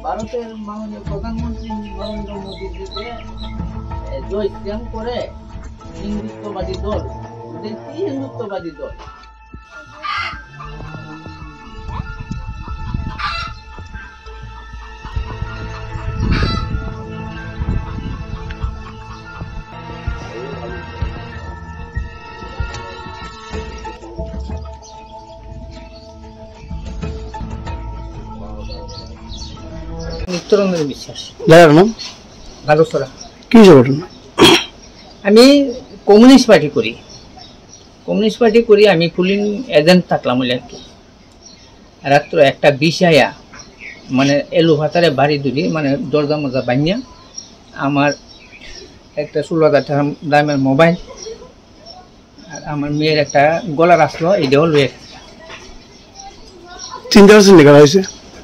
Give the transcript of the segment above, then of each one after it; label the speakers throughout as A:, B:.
A: ভারতের মাননীয় প্রধানমন্ত্রী নরেন্দ্র মোদী জয় শ্রীরাম করে হিন্দুত্ববাদী দল, কি হিন্দুত্ববাদী দল? নিত্যরঞ্জন বিশ্বাস।
B: যার নাম
A: ভালোসরা।
B: কি ঘটনা?
A: আমি কমিউনিস্ট পার্টি করি, আমি পুলিং এজেন্ট থাকলাম আর কি। রাত্র একটা বিষয়া মানে এলু ভাতারে বাড়ি দুলি মানে দরজা মজা বানিয়া আমার একটা 16,000 দামের মোবাইল আর আমার মেয়ের একটা গলার আসলো, এইটাও লয়ে
B: চিন্তা করছেন করা হয়েছে।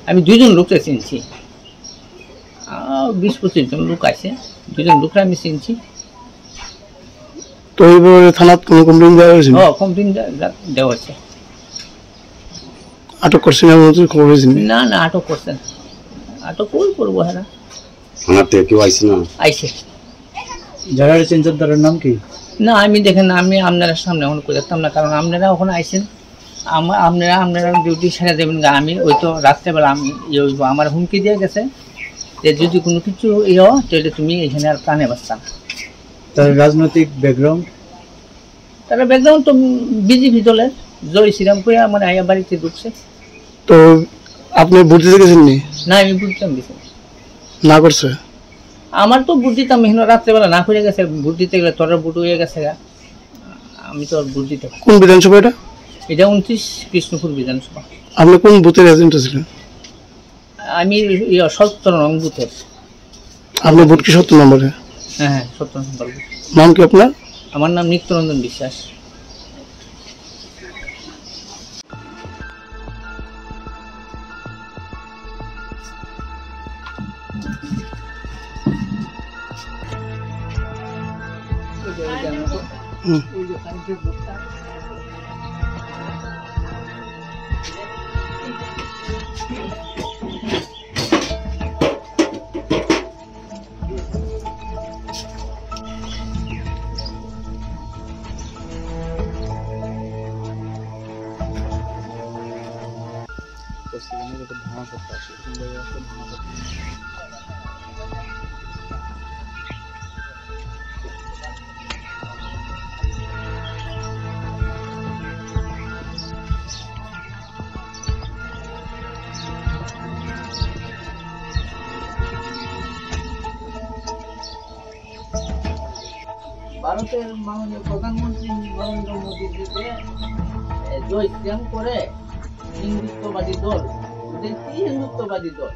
A: আমি দুইজন লোককে চিনছি, 20-25 জন লোক আছে, দুজন লোকরা আমি চিনছি।
B: তো এইভাবে থানাত কোনো কমপ্লেইন দেওয়া হয়েছে?
A: কমপ্লেইন দেওয়া হয়েছে।
B: আটক করছেন এমন খবর হয়েছে?
A: না না, আটক করছেন। আটক কই করবো? হ্যাঁ,
B: থানাতে কেউ আইছে না?
A: আইছে।
B: যারা চেঞ্জারদারের নাম কি?
A: না আমি দেখেন, আমি আপনারা সামনে অন করে যেতাম না, কারণ আপনারা ওখানে আইছেন। আপনারা ডিউটি সেরে দেবেন। আমি ওই তো রাত্রেবেলা আমি আমার হুমকি দিয়ে গেছে যে যদি কোনো কিছু হয় তাহলে তুমি এখানে আর প্রাণে বাঁচতাম।
B: তার রাজনৈতিক ব্যাকগ্রাউন্ড?
A: তারা ব্যাকগ্রাউন্ড তো বিজেপি দলের। জয় শ্রীরাম করে আমার আয়া বাড়িতে ঢুকছে।
B: তো আপনি ভোট দিতে গেছেন নি?
A: না, আমি ভোট দিতাম দিছি
B: না করছে।
A: আমার তো ভোট দিতাম, এখানে রাত্রেবেলা না করে গেছে। ভোট দিতে গেলে তোরা ভোট হয়ে গেছে, আমি তো ভোট দিতে।
B: কোন বিধানসভা এটা?
A: এটা 29 কৃষ্ণপুর বিধানসভা।
B: আপনি কোন বুথের এজেন্ট ছিলেন?
A: আমি 17 নং বুথের।
B: আপনি ভোট কি 17 নম্বরে?
A: হ্যাঁ, 17 নম্বর।
B: নাম কি আপনার?
A: আমার নাম নিত্যরঞ্জন বিশ্বাস। ভারতের মাননীয় প্রধানমন্ত্রী নরেন্দ্র মোদী জয় শ্রীরাম করে হিন্দুত্ববাদী দল, কি হিন্দুত্ববাদী দল?